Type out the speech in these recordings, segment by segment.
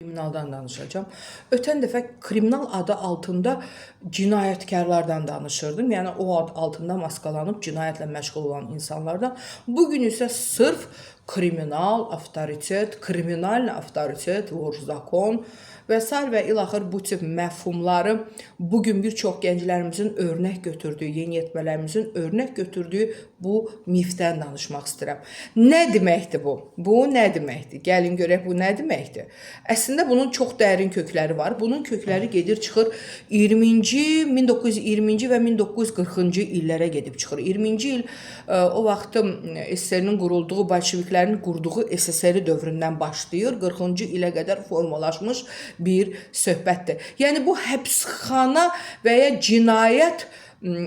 Kriminaldan danışacağım. Ötən dəfə kriminal adı altında cinayətkarlardan danışırdım. Yəni o ad altında maskalanıb cinayətlə məşğul olan insanlardan. Bugün isə sırf kriminal avtoritet, vur zakon və sair və ilaxır bu tip məfhumları bugün bir çox gənclərimizin örnək götürdüyü, yeniyetmələrimizin örnək götürdüyü bu mifdən danışmaq istəyirəm. Nə deməkdir bu? Bu nə deməkdir? Gəlin görək bu nə deməkdir? Əslində bunun çox dərin kökləri var. Bunun kökləri gedir çıxır 1920-ci və 1940-cı illərə gedib çıxır. 20-ci il o vaxt SSR-nin qurulduğu, bolşeviklərin qurduğu SSR dövründən başlayır. 40-cı ilə qədər formalaşmış bir söhbətdir. Yəni bu həbsxana və ya cinayət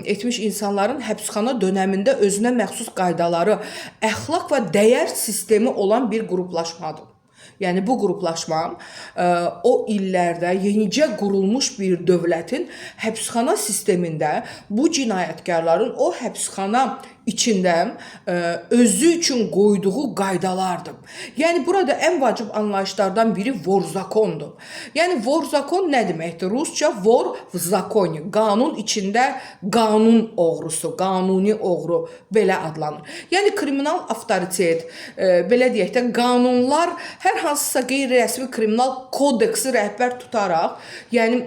etmiş insanların həbsxana dönəmində özünə məxsus qaydaları, əxlaq və dəyər sistemi olan bir qruplaşmadır. Yəni bu qruplaşma o illərdə yenicə qurulmuş bir dövlətin həbsxana sistemində bu cinayətkarların o həbsxana içində özü üçün qoyduğu qaydalardır. Yəni burada ən vacib anlayışlardan biri vor zakondur. Yəni vor zakon nə deməkdir? Rusca vor v zakoni. Qanun içində qanun oğrusu, qanuni oğru belə adlanır. Yəni kriminal avtoritet, belə deyək də qanunlar hər hansısa qeyri-rəsmi kriminal kodeksi rəhbər tutaraq, yəni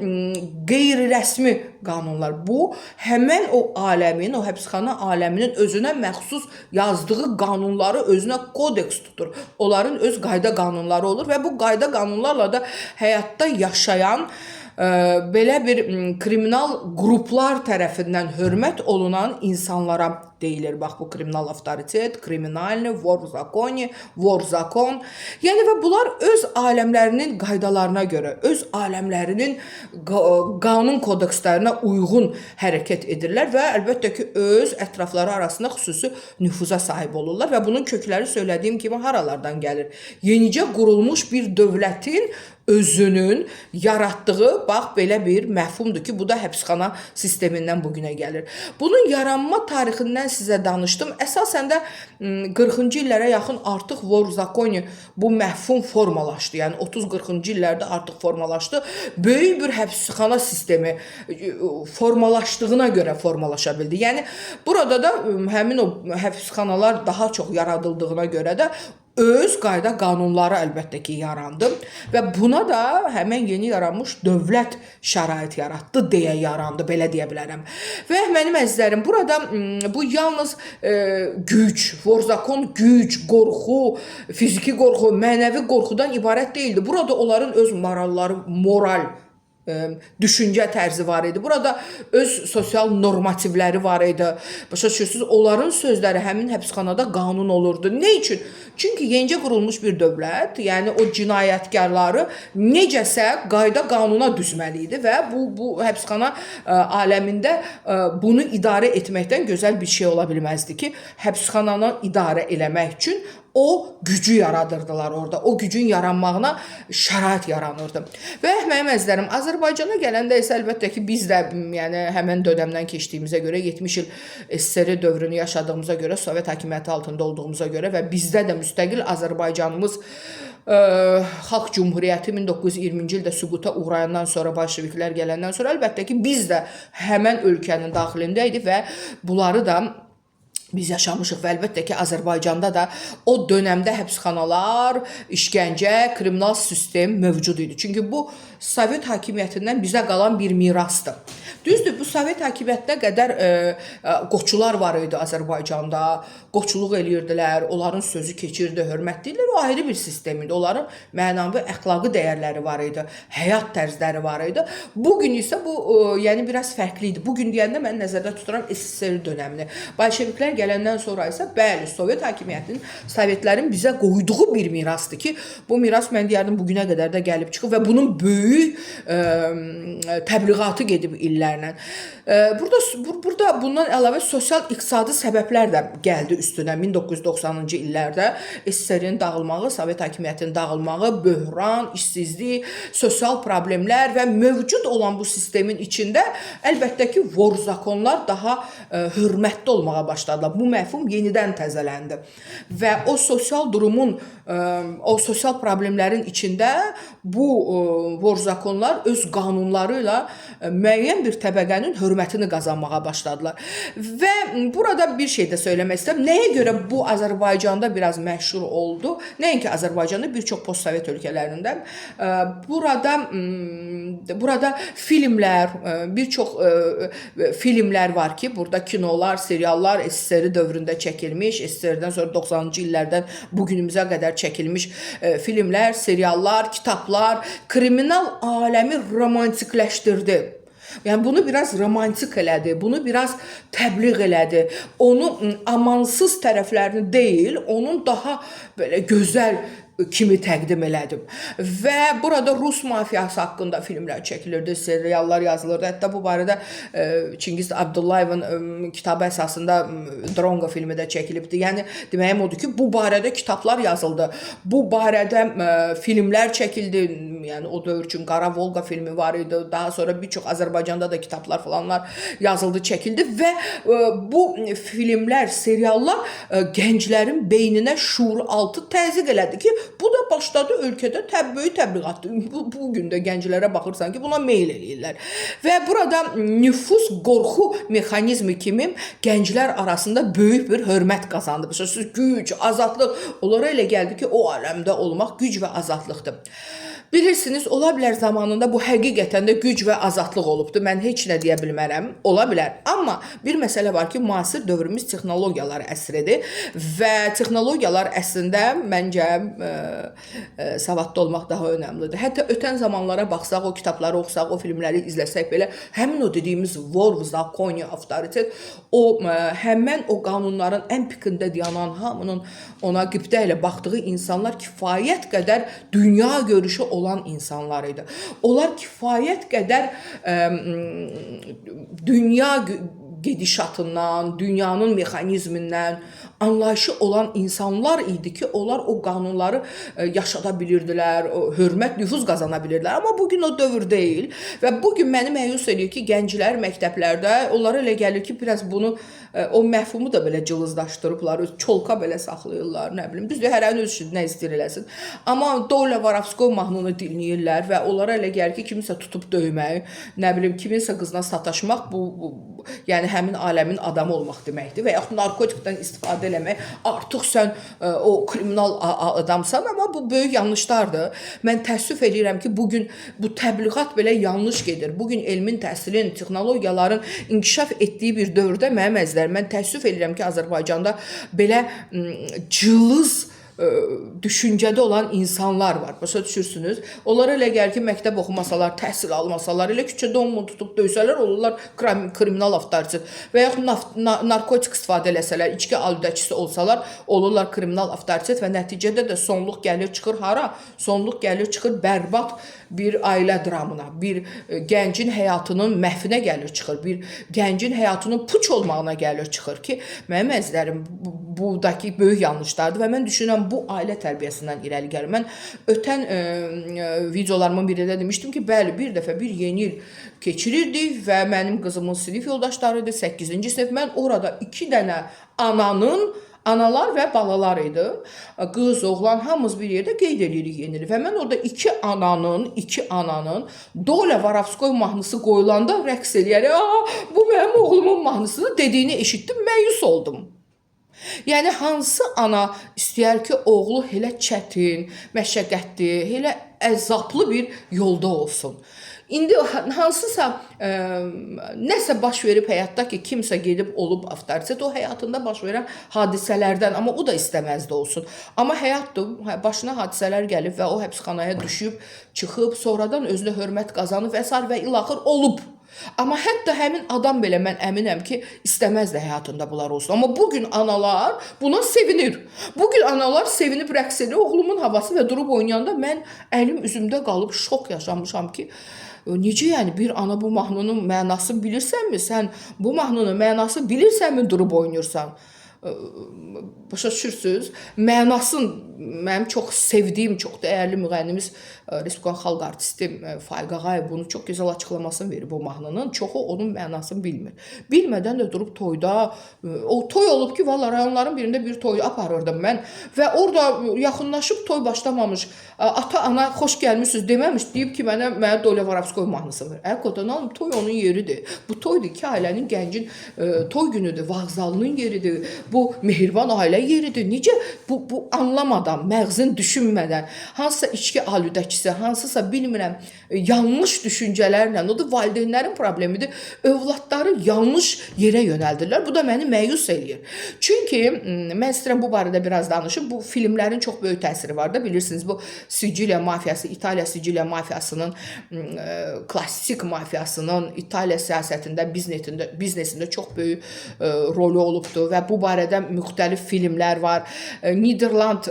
qeyri-rəsmi qanunlar bu həmən o aləmin, o həbsxana aləminin özünə məxsus yazdığı qanunları özünə kodeks tutur. Onların öz qayda qanunları olur və bu qayda qanunlarla da həyatda yaşayan belə bir kriminal qruplar tərəfindən hörmət olunan insanlara deyilir. Bax, bu kriminal avtoritet, kriminalni, vor zakoni, vor zakon. Yəni və bunlar öz aləmlərinin qaydalarına görə, öz aləmlərinin qanun kodekslərinə uyğun hərəkət edirlər və əlbəttə ki, öz ətrafları arasında xüsusi nüfuza sahib olurlar və bunun kökləri söylədiyim kimi haralardan gəlir? Yenicə qurulmuş bir dövlətin özünün yaratdığı, bax, belə bir məfhumdur ki, bu da həbsxana sistemindən bugünə gəlir. Bunun yaranma tarixindən sizə danışdım. Əsasən də 40-cı illərə yaxın artıq vor zakoni bu məfhum formalaşdı. Yəni 30-40-cı illərdə artıq formalaşdı. Böyük bir həbsxana sistemi formalaşdığına görə formalaşa bildi. Yəni burada da həmin o həbsxanalar daha çox yaradıldığına görə də öz qayda qanunları əlbəttə ki yarandı və buna da həmən yeni yaranmış dövlət şərait yaratdı deyə yarandı, belə deyə bilərəm. Və mənim əzizlərim, burada bu yalnız güc, vorzakon güc, qorxu, fiziki qorxu, mənəvi qorxudan ibarət deyildi. Burada onların öz moralları, moral düşüncə tərzi var idi. Burada öz sosial normativləri var idi. Başa düşürsünüz, onların sözləri həmin həbsxanada qanun olurdu. Nə üçün? Çünki yenicə qurulmuş bir dövlət, yəni o cinayətkarları necəsə qayda qanuna düzməli idi və bu həbsxana aləmində bunu idarə etməkdən gözəl bir şey ola bilməzdi ki, həbsxananı idarə eləmək üçün o gücü yaradırdılar orada. O gücün yaranmağına şərait yaranırdı. Və mənim əzizlərim, Azərbaycana gələndə isə əlbəttə ki, biz də yəni həmən dövrdən keçdiyimizə görə, 70 il SSR dövrünü yaşadığımıza görə, Sovet hakimiyyəti altında olduğumuza görə və bizdə də müstəqil Azərbaycanımız Xalq Cumhuriyyəti 1920-ci ildə süquta uğrayandan sonra, bolşeviklər gələndən sonra əlbəttə ki, biz də həmən ölkənin daxilində idi və bunları da biz yaşamışıq və əlbəttə ki, Azərbaycanda da o dönəmdə həbsxanalar, işgəncə, kriminal sistem mövcud idi. Çünki bu Sovet hakimiyyətindən bizə qalan bir mirasdır. Düzdür, bu Sovet hakimiyyətinə qədər qoçular var idi Azərbaycanda, qoçuluq eləyirdilər, onların sözü keçirdi, hörmətliyirlər, o ayrı bir sistem idi. Onların mənəvi, əxlaqi dəyərləri var idi, həyat tərzləri var idi. Bugün isə bu, yəni biraz fərqli idi. Bugün deyəndə mən nəzərdə tuturam SSR dönəmini. Bolşeviklər gələndən sonra isə bəli, Sovet hakimiyyətinin, Sovetlərin bizə qoyduğu bir mirasdır ki, bu miras mən deyərdim bugünə qədər də gəlib çıxıb və bunun böyük təbliğatı gedib illərdir. filmlərlə. Burada bundan əlavə sosial-iqtisadi səbəblər də gəldi üstünə. 1990-cı illərdə SSR-in dağılmağı, Sovet hakimiyyətinin dağılmağı, böhran, işsizlik, sosial problemlər və mövcud olan bu sistemin içində əlbəttə ki, vorzakonlar daha hörmətli olmağa başladılar. Bu məfhum yenidən təzələndi və o sosial durumun, o sosial problemlərin içində bu vorzakonlar öz qanunları ilə müəyyən bir təbəqənin hörmətini qazanmağa başladılar. Və burada bir şey də söyləmək istəyirəm. Nəyə görə bu Azərbaycanda biraz məşhur oldu? Nəinki Azərbaycanda, bir çox postsovet ölkələrində. Burada filmlər, bir çox filmlər var ki, burada kinolar, seriallar SSR dövründə çəkilmiş, SSR-dən sonra 90-cı illərdən bugünümüzə qədər çəkilmiş filmlər, seriallar, kitablar kriminal aləmi romantikləşdirdi. Yəni bunu biraz romantik elədi, bunu biraz təbliğ elədi. Onu amansız tərəflərini deyil, onun daha belə gözəl kimi təqdim elədim. Və burada Rus mafiyası haqqında filmlər çəkilirdi, seriallar yazılırdı. Hətta bu barədə Çingiz Abdullayevin kitabı əsasında Drongo filmi də çəkilibdi. Yəni deməyim odur ki, bu barədə kitablar yazıldı. Bu barədə filmlər çəkildi. Yəni o dövr üçün Qara Volqa filmi var idi. Daha sonra bir çox Azərbaycanda da kitablar falanlar yazıldı, çəkildi və bu filmlər, seriallar gənclərin beyninə şuur-altı təzyiq elədi ki, bu da başladı ölkədə böyük təbliğatdır. Bugün də gənclərə baxırsan ki, buna meyl eləyirlər. Və burada nüfuz qorxu mexanizmi kimi gənclər arasında böyük bir hörmət qazandı. Siz güc, azadlıq, onlara elə gəldi ki, o aləmdə olmaq güc və azadlıqdır. Bilirsiniz, ola bilər zamanında bu həqiqətən də güc və azadlıq olubdur. Mən heç nə deyə bilmərəm, ola bilər. Amma bir məsələ var ki, müasir dövrümüz texnologiyalar əsridir və texnologiyalar əslində məncə savadlı olmaq daha önəmlidir. Hətta ötən zamanlara baxsaq, o kitabları oxusaq, o filmləri izləsək belə, həmin o dediyimiz vorv, zakoni, avtoritet, həmən o qanunların ən pikində dayanan, hamının ona qibdə ilə baxdığı insanlar kifayət qədər dünya görüşü olan insanlar idi. Onlar kifayət qədər dünya gedişatından, dünyanın mexanizmindən anlayışı olan insanlar idi ki, onlar o qanunları yaşada bilirdilər, hörmət, nüfuz qazana bilirdilər. Amma bugün o dövr deyil və bugün məni məyus edir ki, gənclər məktəblərdə, onlara elə gəlir ki, biraz bunu, o məfhumu da belə cılızlaşdırıblar, çolka belə saxlayırlar, nə bilim. Düzdür, hərənin öz üçün nə istəyir eləsin. Amma Doля Varavskoy mahnını dinləyirlər və onlara elə gəlir ki, kimisə tutub döymək, nə bilim, kiminsə qızına sataşmaq, yəni həmin aləmin adamı olmaq deməkdir və yaxud narkotikdən istifadə eləmək, artıq sən o kriminal adamsan, amma bu böyük yanlışlardır. Mən təəssüf edirəm ki, bugün bu təbliğat belə yanlış gedir. Bugün elmin, təhsilin, texnologiyaların inkişaf etdiyi bir dövrdə mənim əzizlərim, mən təəssüf edirəm ki, Azərbaycanda belə cılız düşüncədə olan insanlar var. Başa düşürsünüz? Onlara elə gəlir ki, məktəb oxumasalar, təhsil almasalar, elə küçədə onu tutub döysələr, olurlar kriminal avtoritet və yaxud narkotik istifadə eləsələr, içki alüdəçisi olsalar, olurlar kriminal avtoritet və nəticədə də sonluq gəlir çıxır hara? Sonluq gəlir çıxır bərbad bir ailə dramına, bir gəncin həyatının məhvinə gəlir çıxır, bir gəncin həyatının puç olmağına gəlir çıxır ki, mənim əzizlərim, buradakı böyük yanlışlardır və mən düşünürəm, bu ailə tərbiyəsindən irəli gəlir. Mən ötən videolarımın birində demişdim ki, bəli, bir dəfə bir yeni il keçirirdik və mənim qızımın sinif yoldaşlarıydı, 8-ci sinif. Mən orada 2 dənə analar və balalar idi. Qız, oğlan, hamımız bir yerdə qeyd edirik yenilik. Və mən orada iki ananın Doля Varavskoy mahnısı qoyulanda rəqs eləyərək, bu mənim oğlumun mahnısıdır dediyini eşitdim, məyus oldum. Yəni, hansı ana istəyər ki, oğlu elə çətin, məşəqqətli, elə əzablı bir yolda olsun. İndi hansısa nəsə baş verib həyatda ki, kimsə gedib olub avtoritet, o həyatında baş verən hadisələrdən, amma o da istəməzdə olsun. Amma həyatdır, başına hadisələr gəlib və o həbsxanaya düşüb, çıxıb, sonradan özünə hörmət qazanıb və s. və ilaxır olub. Amma hətta həmin adam belə mən əminəm ki, istəməz də həyatında bunlar olsun. Amma bugün analar buna sevinir. Bugün analar sevinib rəqs edir. Oğlumun havası və durub oynayanda mən əlim üzümdə qalıb şok yaşamışam ki, Necə yəni bir ana bu mahnının mənasını bilirsənmi? Sən bu mahnının mənasını bilirsənmi durub oynayırsan? Başa düşürsüz? Mənasın mənim çox sevdiyim, çox dəyərli müğənnimiz Respublikan xalq artisti Faiq Ağayev bunu çox gözəl açıqlamasını verir bu mahnının. Çoxu onun mənasını bilmir. Bilmədən də durub toyda, o toy olub ki, valla rayonların birində bir toy aparırdım mən və orada yaxınlaşıb toy başlamamış ata-ana xoş gəlmisiniz deməmiş, deyib ki, mənə Dolya Varavskoy mahnısı ver. Həqiqətən alım, toy onun yeridir. Bu toydur ki, ailənin, gəncin toy günüdür, vağzalının yeridir. Bu mehriban ailə yeridir. Necə bu anlamadan, məğzin düşünmədən, hansısa içki alüdəkisi, hansısa bilmirəm, yanlış düşüncələrlə, o da valideynlərin problemidir. Övladları yanlış yerə yönəldirlər. Bu da məni məyus eləyir. Çünki mən istəyirəm bu barədə biraz danışım. Bu filmlərin çox böyük təsiri var da, bilirsiniz. Bu Siciliya mafiyası, İtaliya Siciliya mafiyasının, klassik mafiyasının İtaliya siyasətində, biznesində çox böyük rolü olubdur və bu barədə müxtəlif filmlər var. Niderland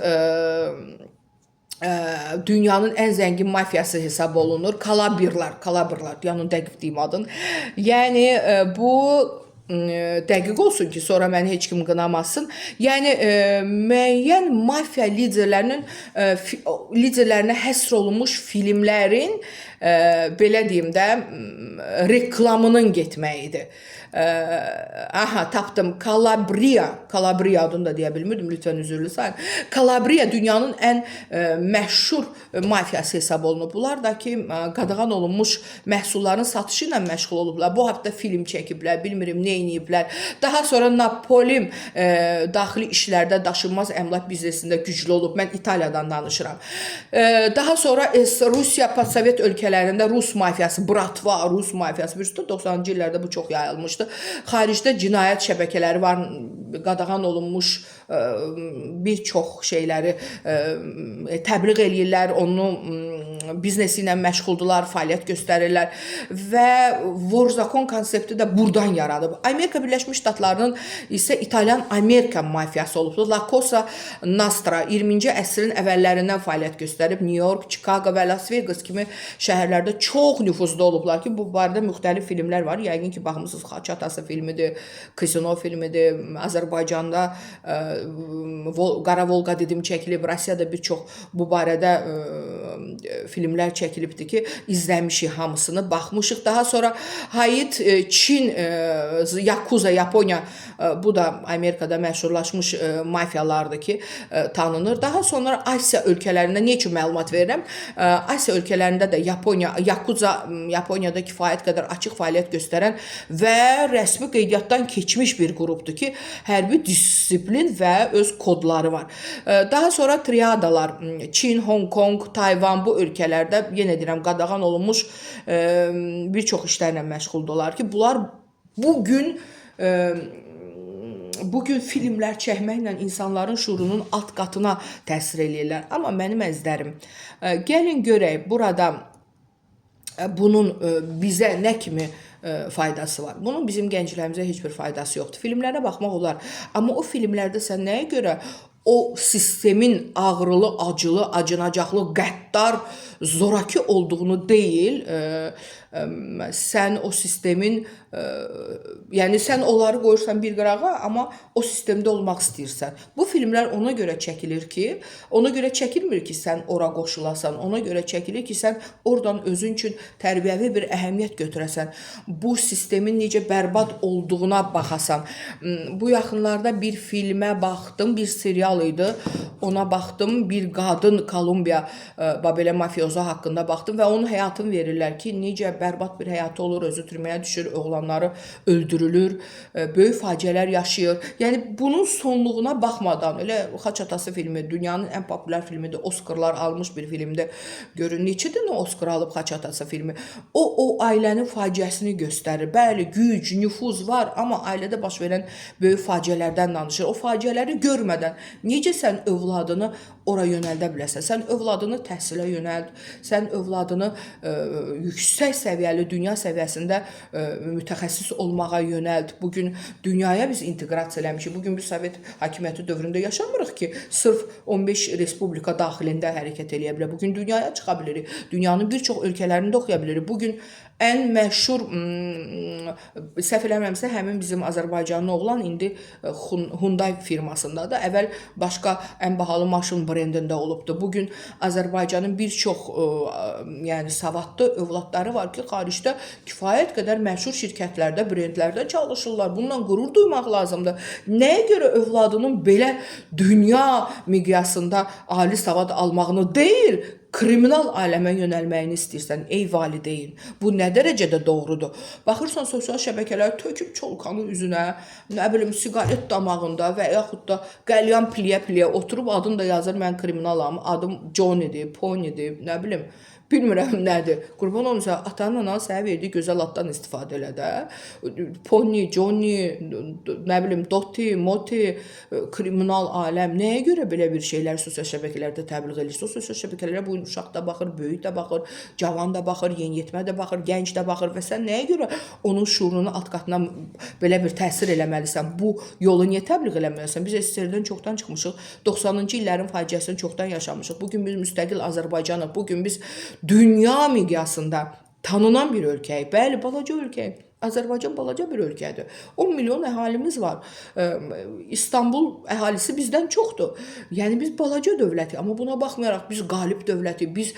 dünyanın ən zəngin mafiyası hesab olunur. Kalabrlar, yəni dəqiq deyim adın. Yəni bu dəqiq olsun ki, sonra məni heç kim qınamasın. Yəni müəyyən mafiya liderlərinə həsr olunmuş filmlərin belə deyim də reklamının getməyidir. Aha, tapdım. Kalabriya adını da deyə bilmirdim, lütfən üzürlü sayın. Kalabriya dünyanın ən məşhur mafiyası hesab olunub. Bunlar da ki, qadağan olunmuş məhsulların satışı ilə məşğul olublar. Bu haqda film çəkiblər, bilmirim nə ediblər. Daha sonra Napoleon daxili işlərdə, daşınmaz əmlak biznesində güclü olub. Mən İtaliyadan danışıram. Daha sonra Rusiya, postsovet ölkələrində Rus mafiyası, Bratva, Rus mafiyası, 90-cı illərdə bu çox yayılmışdı. Xaricdə cinayət şəbəkələri var, qadağan olunmuş bir çox şeyləri təbliğ eləyirlər, onu biznesi ilə məşğuldular, fəaliyyət göstərirlər və Vorzakon konsepti də buradan yaradıb. Amerika Birləşmiş Ştatlarının isə İtalyan-Amerikan mafiyası olubdur. La Cosa Nostra 20-ci əsrin əvvəllərindən fəaliyyət göstərib. New York, Chicago və Las Vegas kimi şəhərlərdə çox nüfuzlu olublar ki, bu barədə müxtəlif filmlər var. Yəqin ki, baxmısınız, Xaç Atası filmidir, Kasino filmidir, Azərbaycanda Qara Volqa dedim çəkilib, Rusiyada bir çox bu barədə filmlər çəkilibdir ki, izləmişik hamısını, baxmışıq. Daha sonra Hayit, Çin, Yakuza, Yaponiya, bu da Amerikada məşhurlaşmış mafiyalardır ki, tanınır. Daha sonra Asiya ölkələrində, nə üçün məlumat verirəm? Asiya ölkələrində də Yakuza, Yaponiyada kifayət qədər açıq fəaliyyət göstərən və rəsmi qeydiyyatdan keçmiş bir qrupdur ki, hərbi disiplin və öz kodları var. Daha sonra triadalar, Çin, Hong Kong, Tayvan bu ölkələrdə, yenə deyirəm, qadağan olunmuş bir çox işlərlə məşğuldurlar ki, bunlar bugün filmlər çəkməklə insanların şuurunun alt qatına təsir eləyirlər. Amma mənim əzlərim, gəlin görək burada bunun bizə nə kimi faydası var. Bunun bizim gənclərimizə heç bir faydası yoxdur. Filmlərə baxmaq olar. Amma o filmlərdə sən nəyə görə o sistemin ağrılı, acılı, acınacaqlı, qəddar, zoraki olduğunu deyil, sən o sistemin, yəni sən onları qoyursan bir qırağa, amma o sistemdə olmaq istəyirsən. Bu filmlər ona görə çəkilir ki, ona görə çəkilmir ki, sən ora qoşulasan, ona görə çəkilir ki, sən oradan özün üçün tərbiyəvi bir əhəmiyyət götürəsən, bu sistemin necə bərbad olduğuna baxasan. Bu yaxınlarda bir filmə baxdım, bir serial idi, ona baxdım, bir qadın Kolumbiya Babelə mafiozu haqqında baxdım və onun həyatını verirlər ki, necə bərbad bir həyatı olur, özü türməyə düşür, oğlanları öldürülür, böyük faciələr yaşayır. Yəni, bunun sonluğuna baxmadan, elə Xaç Atası filmi, dünyanın ən populyar filmidir, Oscarlar almış bir filmdir. Görün, neçədir nə Oscar alıb Xaç Atası filmi? O ailənin faciəsini göstərir. Bəli, güc, nüfuz var, amma ailədə baş verən böyük faciələrdən danışır. O faciələri görmədən necə sən övladını ora yönəldə bilərsən. Sən övladını təhsilə yönəld, sən övladını yüksək səviyyəli, dünya səviyyəsində mütəxəssis olmağa yönəld. Bugün dünyaya biz inteqrasiya eləmişik. Bugün biz Sovet hakimiyyəti dövründə yaşamırıq ki, sırf 15 respublika daxilində hərəkət eləyə bilər. Bugün dünyaya çıxa bilirik. Dünyanın bir çox ölkələrində oxuya bilirik. Bugün ən məşhur, səhv eləmirəmsə, həmin bizim Azərbaycanlı oğlan indi Hyundai firmasındadır. Əvvəl başqa ən bahalı maşın brendində olubdu. Bugün Azərbaycanın bir çox yəni savadlı övladları var ki, xaricdə kifayət qədər məşhur şirkətlərdə, brendlərdə çalışırlar. Bununla qürur duymaq lazımdır. Nəyə görə övladının belə dünya miqyasında ali savad almağını deyil, kriminal aləmə yönəlməyini istəyirsən, ey valideyn. Bu nə dərəcədə doğrudur? Baxırsan, sosial şəbəkələr töküb çolkanın üzünə, nə bilim, siqaret damağında və yaxud da qəlyan pliyə-pliyə oturub adını da yazır, mən kriminalam, adım Johnny'dir, Pony'dir, nə bilim. Bilmirəm nədir. Qurban olmuşsa, atanın anan sənə verdiyi gözəl addan istifadə elə də. Pony, Johnny, nə bilim, Dotty, Moti, kriminal aləm. Nəyə görə belə bir şeylər sosial şəbəkələrdə təbliğ edir? Sosial şəbəkələrə bu uşaq da baxır, böyük də baxır, cavan da baxır, yeniyetmə də baxır, gənc də baxır və sən nəyə görə onun şuurunu alt qatına belə bir təsir eləməlisən? Bu yolu niyə təbliğ eləməlisən? Biz SSR-dən çoxdan çıxmışıq. 90-cı illərin faciəsini çoxdan yaşamışıq. Bugün biz müstəqil Azərbaycanıq. Bugün biz dünya miqyasında tanınan bir ölkəyik. Bəli, balaca ölkəyik. Azərbaycan balaca bir ölkədir. 10 milyon əhalimiz var. İstanbul əhalisi bizdən çoxdur. Yəni biz balaca dövlətik, amma buna baxmayaraq biz qalib dövlətik. Biz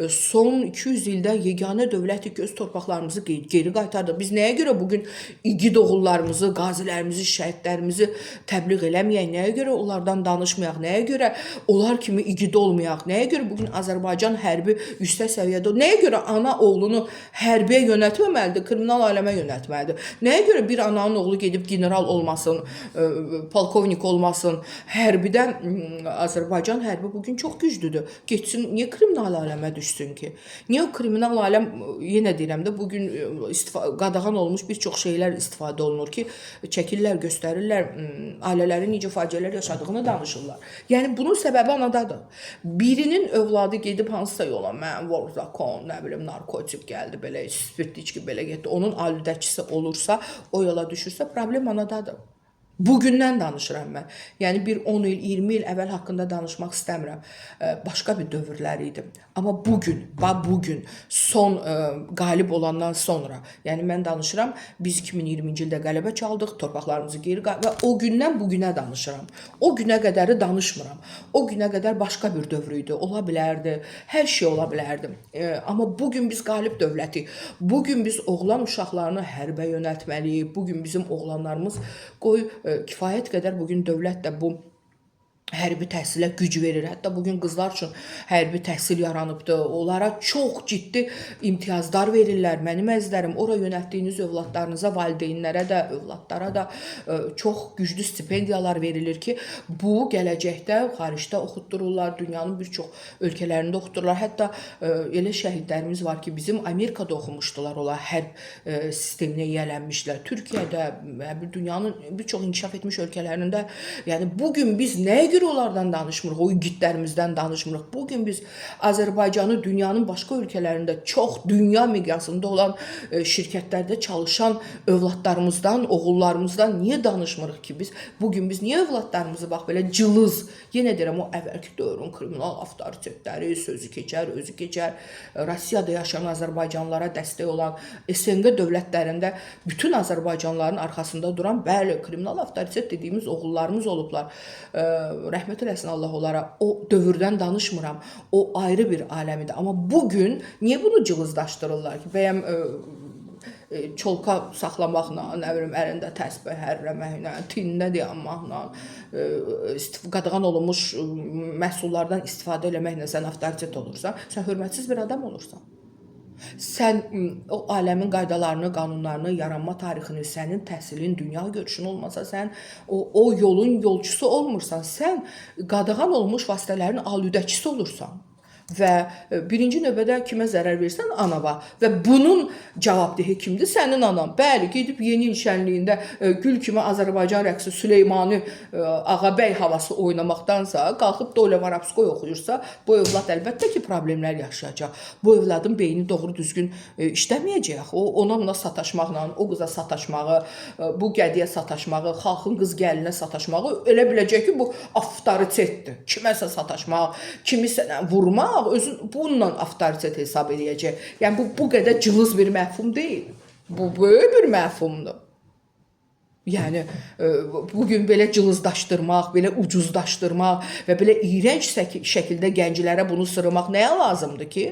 son 200 ildə yeganə dövlətik, öz torpaqlarımızı geri qaytardıq. Biz nəyə görə bugün igid oğullarımızı, qazilərimizi, şəhidlərimizi təbliğ eləməyək? Nəyə görə onlardan danışmayaq? Nəyə görə onlar kimi igid olmayaq? Nəyə görə bugün Azərbaycan hərbi yüksək səviyyədə? Nəyə görə ana oğlunu hərbiyə yönəltməməlidir, kriminal aləmə yönəltməlidir? Nəyə görə bir ananın oğlu gedib general olmasın, polkovnik olmasın? Hərbidən Azərbaycan hərbi bugün çox güclüdür. Getsin, niyə kriminal aləmə düşsün ki? Niyə o kriminal aləm, yenə deyirəm də, bugün qadağan olmuş bir çox şeylər istifadə olunur ki, çəkirlər, göstərirlər, ailələrin necə faciələr yaşadığını danışırlar. Yəni bunun səbəbi anadadır. Birinin övladı gedib hansısa yola, mən Vorzakon, nə bilim, narkotik gəldi, belə spirtli içki belə getdi, onun alüdəki olursa, o yola düşürsə, problem anadadır. Bugündən danışıram mən. Yəni bir 10 il, 20 il əvvəl haqqında danışmaq istəmirəm. Başqa bir dövrlər idi. Amma bugün son qalib olandan sonra, yəni mən danışıram, biz 2020-ci ildə qələbə çaldıq, torpaqlarımızı geri və o gündən bugünə danışıram. O günə qədəri danışmıram. O günə qədər başqa bir dövr idi. Ola bilərdi, hər şey ola bilərdi. Amma bugün biz qalib dövlətik. Bugün biz oğlan uşaqlarını hərbə yönəltməliyik. Bugün bizim oğlanlarımız kifayət qədər bugün dövlət də bu hərbi təhsilə güc verir. Hətta bugün qızlar üçün hərbi təhsil yaranıbdır. Onlara çox ciddi imtiyazlar verirlər. Mənim əzizlərim, ora yönəltdiyiniz övladlarınıza, valideynlərə də, övladlara da çox güclü stipendiyalar verilir ki, bu gələcəkdə xaricdə oxutdururlar, dünyanın bir çox ölkələrində oxutdururlar. Hətta elə şəhidlərimiz var ki, bizim Amerikada oxumuşdular, onlar hərb sisteminə yiyələnmişlər. Türkiyədə, dünyanın bir çox inkişaf etmiş ölkələrində. Yəni bugün biz nəyə görə onlardan danışmırıq, o igidlərimizdən danışmırıq. Bugün biz Azərbaycanı dünyanın başqa ölkələrində çox dünya miqyasında olan şirkətlərdə çalışan övladlarımızdan, oğullarımızdan niyə danışmırıq ki biz? Bugün biz niyə övladlarımızı bax belə cılız, yenə deyirəm, o əvvəlki dövrün kriminal avtoritetləri sözü keçər, özü keçər. Rusiyada yaşayan Azərbaycanlılara dəstək olan SNQ dövlətlərində bütün Azərbaycanlıların arxasında duran, bəli, kriminal avtoritet dediyimiz oğullarımız olublar. Rəhmət eləsin Allah onlara. O dövrdən danışmıram. O ayrı bir aləmidir. Amma bugün niyə bunu cılızlaşdırırlar ki? Bəyəm çolka saxlamaqla, nə bilim, əlində təsbih hərrəməklə, tinində dayanmaqla, qadağan olunmuş məhsullardan istifadə eləməklə sən avtoritet olursan, sən hörmətsiz bir adam olursan. Sən o aləmin qaydalarını, qanunlarını, yaranma tarixini, sənin təhsilin, dünya görüşün olmasa, sən o yolun yolçusu olmursan, sən qadağan olmuş vasitələrin alüdəkisi olursan. və birinci növbədə kimə zərər versən? Anava. Və bunun cavabdehi kimdir? Sənin anan. Bəli, gedib yeni il şənliyində gül kimi Azərbaycan rəqsi Süleymani Ağabey havası oynamaqdansa, qalxıb Doля Varapskoy oxuyursa, bu övlad əlbəttə ki, problemlər yaşayacaq. Bu övladın beyni doğru düzgün işləməyəcək. O ona buna sataşmaqla, o qıza sataşmağı, bu gədiyə sataşmağı, xalqın qız gəlinə sataşmağı elə biləcək ki, bu avtoritetdir. Kiməsə sataşmaq, kimisə vurmaq özün bununla avtoritet hesab edəcək. Yəni bu qədər cılız bir məfhum deyil. Bu böyük bir məfhumdur. Yəni bugün belə cılızdaşdırmaq, belə ucuzdaşdırmaq və belə iyrənc şəkildə gənclərə bunu sırmaq nəyə lazımdır ki?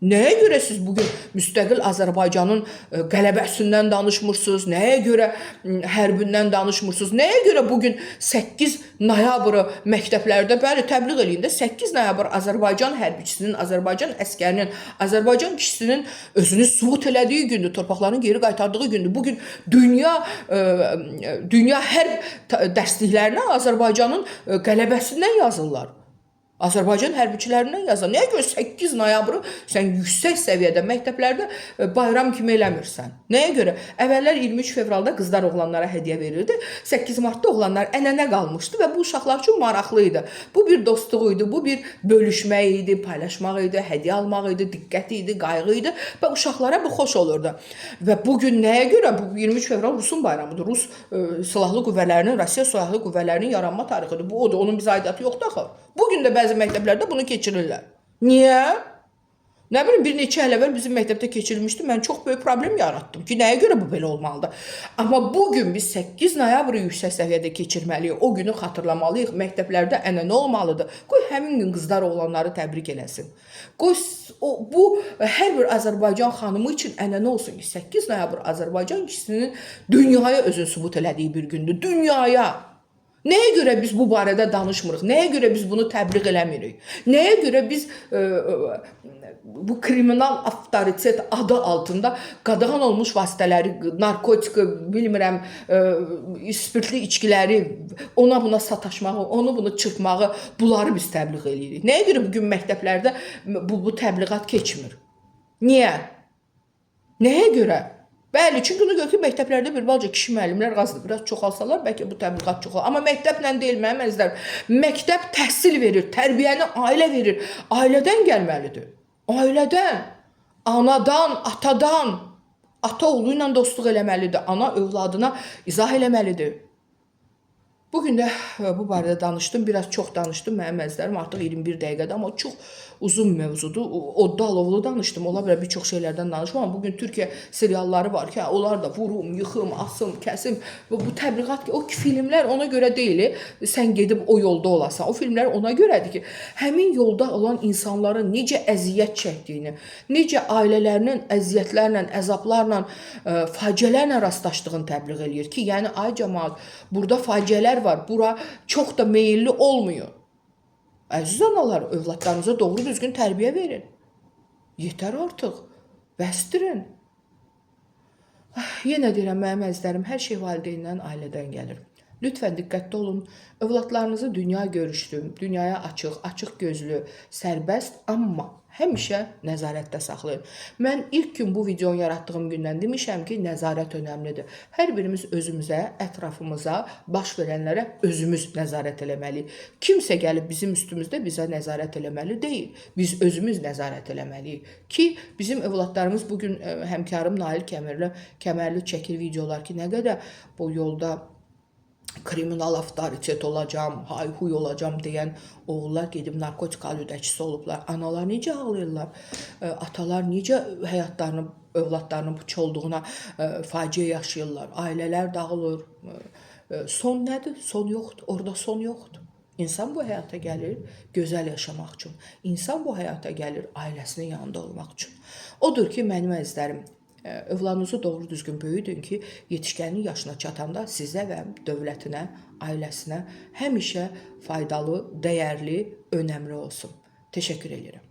Nəyə görə siz bugün müstəqil Azərbaycanın qələbəsindən danışmırsınız? Nəyə görə hərbindən danışmırsınız? Nəyə görə bugün 8 noyabrı məktəblərdə bəli təbliğ eləyin də 8 noyabr Azərbaycan hərbiçisinin, Azərbaycan əskərinin, Azərbaycan kişisinin özünü sübut elədiyi gündür, torpaqlarını geri qaytardığı gündür. Bugün dünya hərb dərsliklərinə Azərbaycanın qələbəsindən yazırlar. Azərbaycan hərbiçilərindən yazır. Nəyə görə 8 noyabrı sən yüksək səviyyədə məktəblərdə bayram kimi eləmirsən? Nəyə görə? Əvvəllər 23 fevralda qızlar oğlanlara hədiyyə verirdi. 8 martda oğlanlar ənənə qalmışdı və bu uşaqlar üçün maraqlı idi. Bu bir dostluq idi, bu bir bölüşmək idi, paylaşmaq idi, hədiyyə almaq idi, diqqət idi, qayğı idi və uşaqlara bu xoş olurdu. Və bugün nəyə görə? Bu 23 fevral Rusun bayramıdır. Rus silahlı qüvvələrinin, Rusiya silahlı qüvvələrinin yaranma tarixidir. Bu odur, onun bizə aidiyyatı yoxdur axı. Bugün də bəzi məktəblərdə bunu keçirirlər. Niyə? Nə bilim, bir neçə il əvvəl bizim məktəbdə keçirilmişdi. Mən çox böyük problem yaratdım ki, nəyə görə bu belə olmalıdır? Amma bugün biz 8 noyabrı yüksək səviyyədə keçirməliyik. O günü xatırlamalıyıq. Məktəblərdə ənənə olmalıdır. Qoy həmin gün qızlar oğlanları təbrik eləsin. Qoy bu hər bir Azərbaycan xanımı üçün ənənə olsun ki, 8 noyabr Azərbaycan kişisinin dünyaya özünü sübut elədiyi bir gündür. Dünyaya. Nəyə görə biz bu barədə danışmırıq? Nəyə görə biz bunu təbliğ eləmirik? Nəyə görə biz bu kriminal avtoritet adı altında qadağan olmuş vasitələri, narkotik, bilmirəm, spirtli içkiləri, ona buna sataşmağı, onu bunu çırpmağı, bunları biz təbliğ eləyirik? Nəyə görə bugün məktəblərdə bu təbliğat keçmir? Niyə? Nəyə görə? Bəli, çünki ona görə ki, məktəblərdə bir balaca kişi müəllimlər azdır. Biraz çoxalsalar, bəlkə bu təbliğat çoxalır. Amma məktəblə deyil, mənim əzizlərim. Məktəb təhsil verir, tərbiyəni ailə verir. Ailədən gəlməlidir. Ailədən, anadan, atadan. Ata oğlu ilə dostluq eləməlidir. Ana övladına izah eləməlidir. Bugün də bu barədə danışdım, biraz çox danışdım, mənim əzizlərim artıq 21 dəqiqədə, amma çox uzun mövzudur. Odda alovlu danışdım, ola bilər bir çox şeylərdən danışmam, amma bugün Türkiyə serialları var ki, onlar da vurum, yıxım, asım, kəsim, bu təbliğat, o filmlər ona görə deyil, sən gedib o yolda olasan, o filmlər ona görədir ki, həmin yolda olan insanların necə əziyyət çəkdiyini, necə ailələrinin əziyyətlərlə, əzablarla, faciələrlə rastlaşdığını təbliğ eləyir ki, yəni ay cəmaət, burada faciələr var, bura çox da meyilli olmuyor. Əziz analar, övladlarınıza doğru düzgün tərbiyə verin. Yetər artıq, bəsdirin. Yenə deyirəm, mənim əzizlərim, hər şey valideyndən, ailədən gəlir. Lütfən diqqətli olun, övladlarınızı dünya görüşlü, dünyaya açıq, açıq gözlü, sərbəst, amma həmişə nəzarətdə saxlayın. Mən ilk gün bu videonu yaratdığım gündən demişəm ki, nəzarət önəmlidir. Hər birimiz özümüzə, ətrafımıza, baş verənlərə özümüz nəzarət eləməliyik. Kimsə gəlib bizim üstümüzdə bizə nəzarət eləməli deyil. Biz özümüz nəzarət eləməliyik ki, bizim övladlarımız bugün həmkarım Nail Kəmərli çəkir videolar ki, nə qədər bu yolda kriminal avtoritet olacam, hay-huy olacam deyən oğullar gedib narkotik alüdəçisi olublar. Analar necə ağlayırlar? Atalar necə həyatlarını, övladlarının puç olduğuna faciə yaşayırlar? Ailələr dağılır. Son nədir? Son yoxdur. Orada son yoxdur. İnsan bu həyata gəlir gözəl yaşamaq üçün. İnsan bu həyata gəlir ailəsinin yanında olmaq üçün. Odur ki, mənim əzizlərim, övladınızı doğru düzgün böyüdün ki, yetişkənlik yaşına çatanda sizə və dövlətinə, ailəsinə həmişə faydalı, dəyərli, önəmli olsun. Təşəkkür edirəm.